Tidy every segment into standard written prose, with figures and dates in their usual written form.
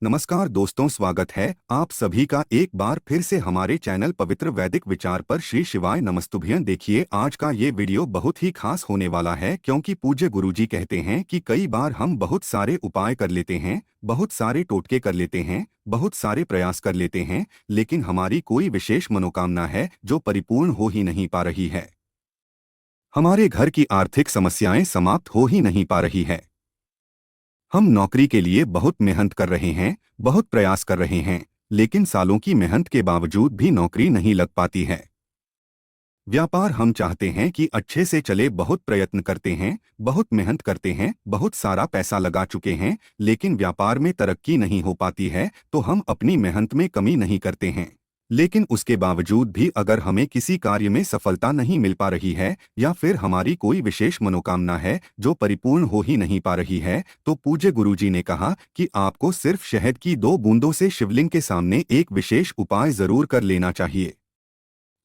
नमस्कार दोस्तों, स्वागत है आप सभी का एक बार फिर से हमारे चैनल पवित्र वैदिक विचार पर। श्री शिवाय नमस्तुभ्यं। देखिए, आज का ये वीडियो बहुत ही खास होने वाला है, क्योंकि पूज्य गुरुजी कहते हैं कि कई बार हम बहुत सारे उपाय कर लेते हैं, बहुत सारे टोटके कर लेते हैं, बहुत सारे प्रयास कर लेते हैं, लेकिन हमारी कोई विशेष मनोकामना है जो परिपूर्ण हो ही नहीं पा रही है। हमारे घर की आर्थिक समस्याएं समाप्त हो ही नहीं पा रही है। हम नौकरी के लिए बहुत मेहनत कर रहे हैं, बहुत प्रयास कर रहे हैं, लेकिन सालों की मेहनत के बावजूद भी नौकरी नहीं लग पाती है। व्यापार हम चाहते हैं कि अच्छे से चले, बहुत प्रयत्न करते हैं, बहुत मेहनत करते हैं, बहुत सारा पैसा लगा चुके हैं, लेकिन व्यापार में तरक्की नहीं हो पाती है, तो हम अपनी मेहनत में कमी नहीं करते हैं। लेकिन उसके बावजूद भी अगर हमें किसी कार्य में सफलता नहीं मिल पा रही है, या फिर हमारी कोई विशेष मनोकामना है जो परिपूर्ण हो ही नहीं पा रही है, तो पूज्य गुरुजी ने कहा कि आपको सिर्फ शहद की 2 बूंदों से शिवलिंग के सामने एक विशेष उपाय जरूर कर लेना चाहिए।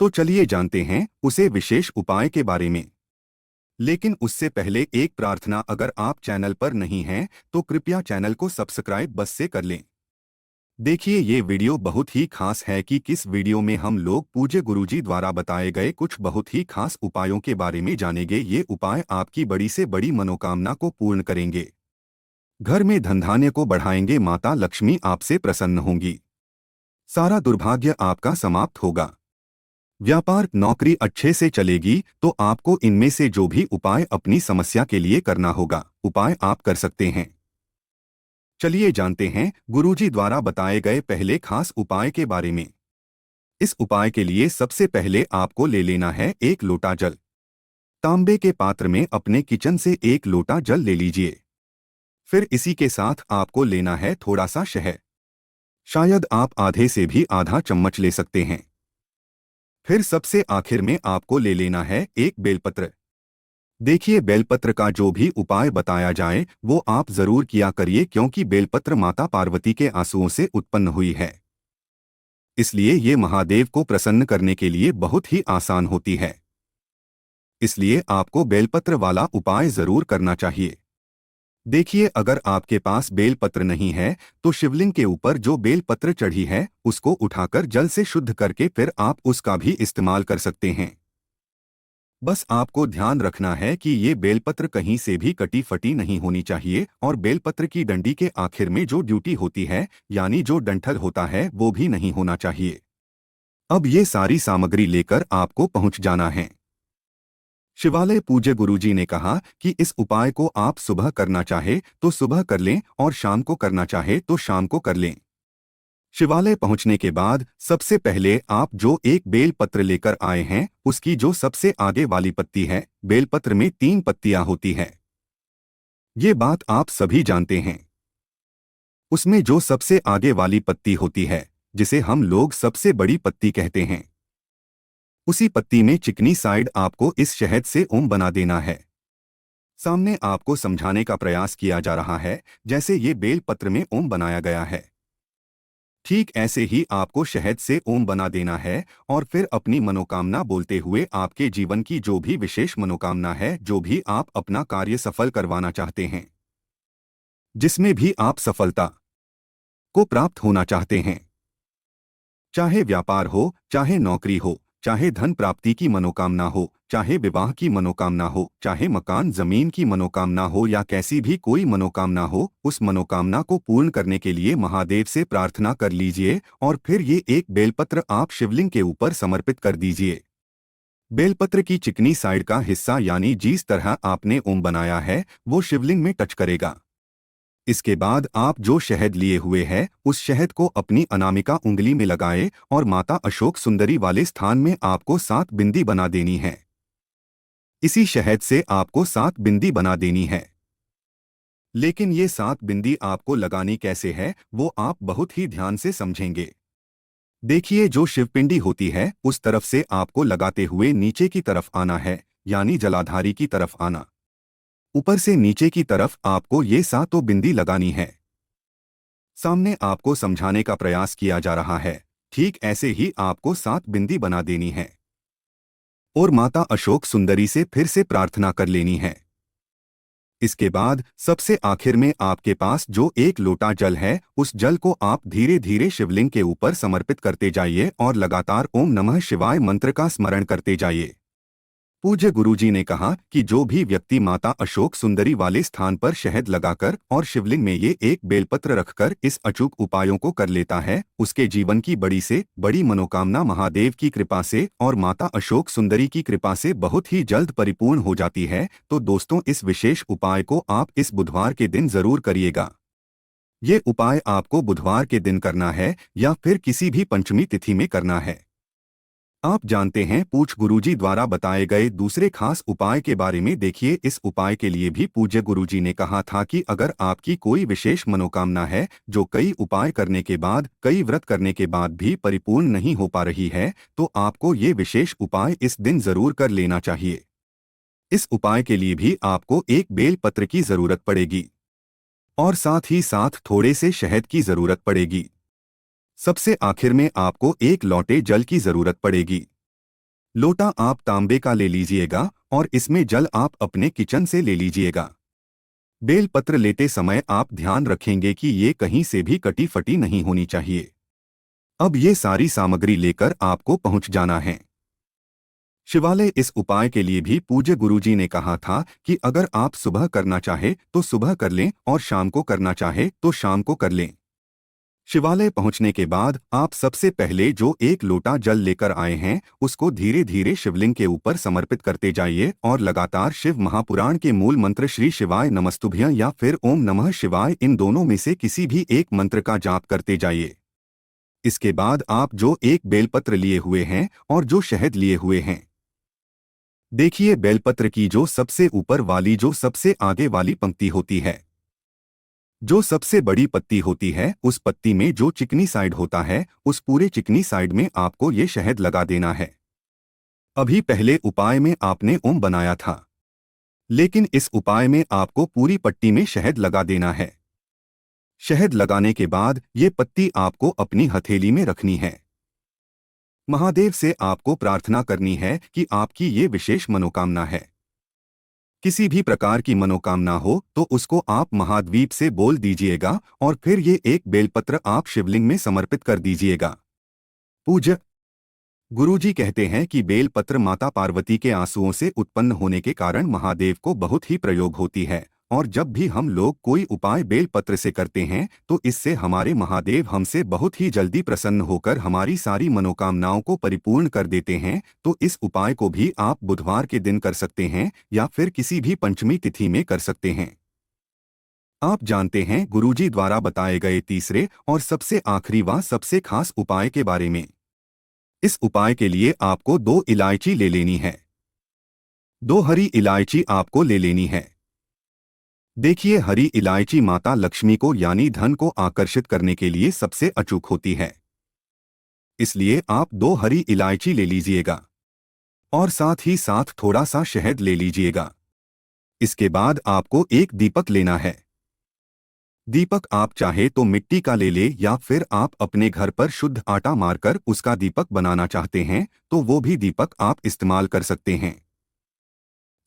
तो चलिए जानते हैं उसे विशेष उपाय के बारे में। लेकिन उससे पहले एक प्रार्थना, अगर आप चैनल पर नहीं हैं तो कृपया चैनल को सब्सक्राइब बस से कर लें। देखिए, ये वीडियो बहुत ही खास है कि किस वीडियो में हम लोग पूज्य गुरुजी द्वारा बताए गए कुछ बहुत ही खास उपायों के बारे में जानेंगे। ये उपाय आपकी बड़ी से बड़ी मनोकामना को पूर्ण करेंगे, घर में धन धान्य को बढ़ाएंगे, माता लक्ष्मी आपसे प्रसन्न होंगी, सारा दुर्भाग्य आपका समाप्त होगा, व्यापार नौकरी अच्छे से चलेगी। तो आपको इनमें से जो भी उपाय अपनी समस्या के लिए करना होगा, उपाय आप कर सकते हैं। चलिए जानते हैं गुरुजी द्वारा बताए गए पहले खास उपाय के बारे में। इस उपाय के लिए सबसे पहले आपको ले लेना है 1 लोटा जल। तांबे के पात्र में अपने किचन से 1 लोटा जल ले लीजिए। फिर इसी के साथ आपको लेना है थोड़ा सा शहद, शायद आप आधे से भी आधा चम्मच ले सकते हैं। फिर सबसे आखिर में आपको ले लेना है 1 बेलपत्र। देखिए, बेलपत्र का जो भी उपाय बताया जाए वो आप जरूर किया करिए, क्योंकि बेलपत्र माता पार्वती के आंसुओं से उत्पन्न हुई है, इसलिए ये महादेव को प्रसन्न करने के लिए बहुत ही आसान होती है। इसलिए आपको बेलपत्र वाला उपाय जरूर करना चाहिए। देखिए, अगर आपके पास बेलपत्र नहीं है तो शिवलिंग के ऊपर जो बेलपत्र चढ़ी है उसको उठाकर जल से शुद्ध करके फिर आप उसका भी इस्तेमाल कर सकते हैं। बस आपको ध्यान रखना है कि ये बेलपत्र कहीं से भी कटी फटी नहीं होनी चाहिए, और बेलपत्र की डंडी के आखिर में जो ड्यूटी होती है, यानी जो डंठल होता है, वो भी नहीं होना चाहिए। अब ये सारी सामग्री लेकर आपको पहुंच जाना है शिवालय। पूज्य गुरुजी ने कहा कि इस उपाय को आप सुबह करना चाहे तो सुबह कर लें, और शाम को करना चाहे तो शाम को कर लें। शिवालय पहुंचने के बाद सबसे पहले आप जो एक बेलपत्र लेकर आए हैं, उसकी जो सबसे आगे वाली पत्ती है, बेलपत्र में 3 पत्तियां होती है, ये बात आप सभी जानते हैं। उसमें जो सबसे आगे वाली पत्ती होती है, जिसे हम लोग सबसे बड़ी पत्ती कहते हैं, उसी पत्ती में चिकनी साइड आपको इस शहद से ओम बना देना है। सामने आपको समझाने का प्रयास किया जा रहा है जैसे ये बेलपत्र में ओम बनाया गया है, ठीक ऐसे ही आपको शहद से ओम बना देना है, और फिर अपनी मनोकामना बोलते हुए आपके जीवन की जो भी विशेष मनोकामना है, जो भी आप अपना कार्य सफल करवाना चाहते हैं, जिसमें भी आप सफलता को प्राप्त होना चाहते हैं, चाहे व्यापार हो, चाहे नौकरी हो, चाहे धन प्राप्ति की मनोकामना हो, चाहे विवाह की मनोकामना हो, चाहे मकान जमीन की मनोकामना हो, या कैसी भी कोई मनोकामना हो, उस मनोकामना को पूर्ण करने के लिए महादेव से प्रार्थना कर लीजिए, और फिर ये एक बेलपत्र आप शिवलिंग के ऊपर समर्पित कर दीजिए। बेलपत्र की चिकनी साइड का हिस्सा, यानी जिस तरह आपने ओम बनाया है, वो शिवलिंग में टच करेगा। इसके बाद आप जो शहद लिए हुए हैं, उस शहद को अपनी अनामिका उंगली में लगाए, और माता अशोक सुंदरी वाले स्थान में आपको 7 बिंदी बना देनी है। इसी शहद से आपको 7 बिंदी बना देनी है। लेकिन ये 7 बिंदी आपको लगानी कैसे है, वो आप बहुत ही ध्यान से समझेंगे। देखिए, जो शिवपिंडी होती है उस तरफ से आपको लगाते हुए नीचे की तरफ आना है, यानी जलाधारी की तरफ आना। ऊपर से नीचे की तरफ आपको ये 7 बिंदी लगानी है। सामने आपको समझाने का प्रयास किया जा रहा है, ठीक ऐसे ही आपको 7 बिंदी बना देनी है, और माता अशोक सुंदरी से फिर से प्रार्थना कर लेनी है। इसके बाद सबसे आखिर में आपके पास जो एक लोटा जल है, उस जल को आप धीरे धीरे शिवलिंग के ऊपर समर्पित करते जाइए और लगातार ओम नमः शिवाय मंत्र का स्मरण करते जाइए। पूज्य गुरुजी ने कहा कि जो भी व्यक्ति माता अशोक सुंदरी वाले स्थान पर शहद लगाकर और शिवलिंग में ये एक बेलपत्र रखकर इस अचूक उपायों को कर लेता है, उसके जीवन की बड़ी से बड़ी मनोकामना महादेव की कृपा से और माता अशोक सुंदरी की कृपा से बहुत ही जल्द परिपूर्ण हो जाती है। तो दोस्तों, इस विशेष उपाय को आप इस बुधवार के दिन जरूर करिएगा। ये उपाय आपको बुधवार के दिन करना है या फिर किसी भी पंचमी तिथि में करना है। आप जानते हैं पूज्य गुरुजी द्वारा बताए गए दूसरे खास उपाय के बारे में। देखिए, इस उपाय के लिए भी पूज्य गुरुजी ने कहा था कि अगर आपकी कोई विशेष मनोकामना है जो कई उपाय करने के बाद, कई व्रत करने के बाद भी परिपूर्ण नहीं हो पा रही है, तो आपको ये विशेष उपाय इस दिन जरूर कर लेना चाहिए। इस उपाय के लिए भी आपको एक बेल पत्र की जरूरत पड़ेगी और साथ ही साथ थोड़े से शहद की जरूरत पड़ेगी। सबसे आखिर में आपको एक लोटे जल की जरूरत पड़ेगी। लोटा आप तांबे का ले लीजिएगा और इसमें जल आप अपने किचन से ले लीजिएगा। बेलपत्र लेते समय आप ध्यान रखेंगे कि ये कहीं से भी कटी फटी नहीं होनी चाहिए। अब ये सारी सामग्री लेकर आपको पहुंच जाना है शिवालय। इस उपाय के लिए भी पूज्य गुरुजी ने कहा था कि अगर आप सुबह करना चाहे तो सुबह कर लें और शाम को करना चाहे तो शाम को कर लें। शिवालय पहुंचने के बाद आप सबसे पहले जो एक लोटा जल लेकर आए हैं, उसको धीरे धीरे शिवलिंग के ऊपर समर्पित करते जाइए और लगातार शिव महापुराण के मूल मंत्र श्री शिवाय नमस्तुभ्यं या फिर ओम नमः शिवाय, इन दोनों में से किसी भी एक मंत्र का जाप करते जाइए। इसके बाद आप जो एक बेलपत्र लिए हुए हैं और जो शहद लिए हुए हैं, देखिए बेलपत्र की जो सबसे ऊपर वाली, जो सबसे आगे वाली पंक्ति होती है, जो सबसे बड़ी पत्ती होती है, उस पत्ती में जो चिकनी साइड होता है, उस पूरे चिकनी साइड में आपको ये शहद लगा देना है। अभी पहले उपाय में आपने ओम बनाया था, लेकिन इस उपाय में आपको पूरी पट्टी में शहद लगा देना है। शहद लगाने के बाद ये पत्ती आपको अपनी हथेली में रखनी है। महादेव से आपको प्रार्थना करनी है कि आपकी ये विशेष मनोकामना है। किसी भी प्रकार की मनोकामना हो तो उसको आप महाद्वीप से बोल दीजिएगा और फिर ये एक बेलपत्र आप शिवलिंग में समर्पित कर दीजिएगा। पूज्य गुरुजी कहते हैं कि बेलपत्र माता पार्वती के आंसुओं से उत्पन्न होने के कारण महादेव को बहुत ही प्रयोग होती है, और जब भी हम लोग कोई उपाय बेलपत्र से करते हैं तो इससे हमारे महादेव हमसे बहुत ही जल्दी प्रसन्न होकर हमारी सारी मनोकामनाओं को परिपूर्ण कर देते हैं। तो इस उपाय को भी आप बुधवार के दिन कर सकते हैं या फिर किसी भी पंचमी तिथि में कर सकते हैं। आप जानते हैं गुरुजी द्वारा बताए गए तीसरे और सबसे आखिरी व सबसे खास उपाय के बारे में। इस उपाय के लिए आपको 2 इलायची ले लेनी है। 2 हरी इलायची आपको ले लेनी है। देखिए, हरी इलायची माता लक्ष्मी को यानी धन को आकर्षित करने के लिए सबसे अचूक होती है, इसलिए आप 2 हरी इलायची ले लीजिएगा और साथ ही साथ थोड़ा सा शहद ले लीजिएगा। इसके बाद आपको एक दीपक लेना है। दीपक आप चाहे तो मिट्टी का ले ले या फिर आप अपने घर पर शुद्ध आटा मारकर उसका दीपक बनाना चाहते हैं तो वो भी दीपक आप इस्तेमाल कर सकते हैं।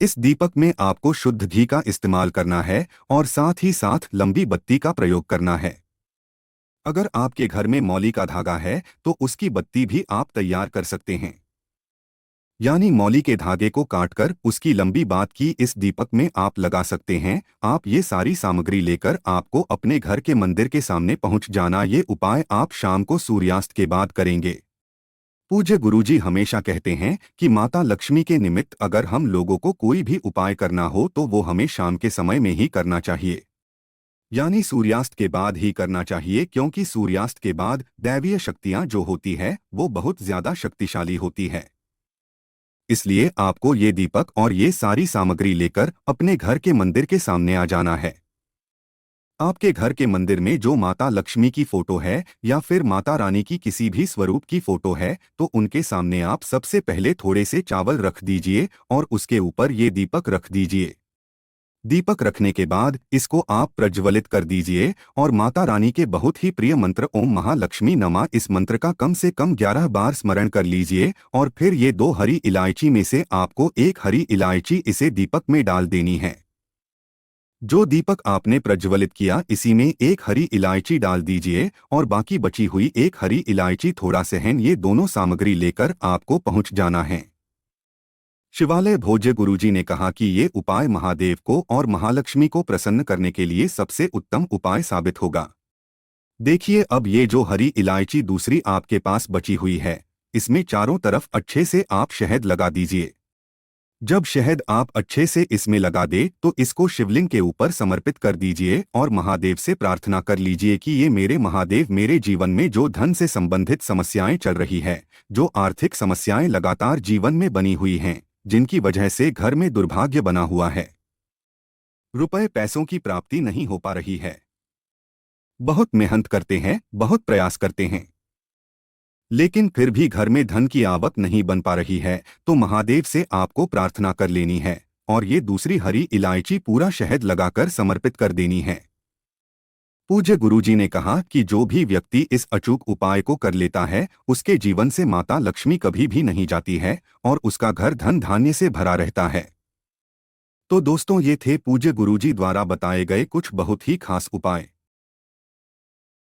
इस दीपक में आपको शुद्ध घी का इस्तेमाल करना है और साथ ही साथ लंबी बत्ती का प्रयोग करना है। अगर आपके घर में मौली का धागा है तो उसकी बत्ती भी आप तैयार कर सकते हैं, यानी मौली के धागे को काटकर उसकी लंबी बात की इस दीपक में आप लगा सकते हैं। आप ये सारी सामग्री लेकर आपको अपने घर के मंदिर के सामने पहुंच जाना। ये उपाय आप शाम को सूर्यास्त के बाद करेंगे। पूज्य गुरुजी हमेशा कहते हैं कि माता लक्ष्मी के निमित्त अगर हम लोगों को कोई भी उपाय करना हो तो वो हमें शाम के समय में ही करना चाहिए, यानी सूर्यास्त के बाद ही करना चाहिए, क्योंकि सूर्यास्त के बाद दैवीय शक्तियां जो होती है वो बहुत ज्यादा शक्तिशाली होती है। इसलिए आपको ये दीपक और ये सारी सामग्री लेकर अपने घर के मंदिर के सामने आ जाना है। आपके घर के मंदिर में जो माता लक्ष्मी की फोटो है या फिर माता रानी की किसी भी स्वरूप की फोटो है तो उनके सामने आप सबसे पहले थोड़े से चावल रख दीजिए और उसके ऊपर ये दीपक रख दीजिए। दीपक रखने के बाद इसको आप प्रज्वलित कर दीजिए और माता रानी के बहुत ही प्रिय मंत्र ओम महालक्ष्मी नमः, इस मंत्र का कम से कम 11 बार स्मरण कर लीजिए और फिर ये 2 हरी इलायची में से आपको एक हरी इलायची इसे दीपक में डाल देनी है। जो दीपक आपने प्रज्वलित किया इसी में एक हरी इलायची डाल दीजिए और बाकी बची हुई एक हरी इलायची थोड़ा सहन ये दोनों सामग्री लेकर आपको पहुंच जाना है शिवालय। भोज्य गुरुजी ने कहा कि ये उपाय महादेव को और महालक्ष्मी को प्रसन्न करने के लिए सबसे उत्तम उपाय साबित होगा। देखिए अब ये जो हरी इलायची दूसरी आपके पास बची हुई है इसमें चारों तरफ अच्छे से आप शहद लगा दीजिए। जब शहद आप अच्छे से इसमें लगा दे तो इसको शिवलिंग के ऊपर समर्पित कर दीजिए और महादेव से प्रार्थना कर लीजिए कि ये मेरे महादेव मेरे जीवन में जो धन से संबंधित समस्याएं चल रही है, जो आर्थिक समस्याएं लगातार जीवन में बनी हुई हैं, जिनकी वजह से घर में दुर्भाग्य बना हुआ है, रुपए पैसों की प्राप्ति नहीं हो पा रही है, बहुत मेहनत करते हैं, बहुत प्रयास करते हैं, लेकिन फिर भी घर में धन की आवक नहीं बन पा रही है, तो महादेव से आपको प्रार्थना कर लेनी है और ये दूसरी हरी इलायची पूरा शहद लगाकर समर्पित कर देनी है। पूज्य गुरुजी ने कहा कि जो भी व्यक्ति इस अचूक उपाय को कर लेता है उसके जीवन से माता लक्ष्मी कभी भी नहीं जाती है और उसका घर धन धान्य से भरा रहता है। तो दोस्तों ये थे पूज्य गुरुजी द्वारा बताए गए कुछ बहुत ही खास उपाय।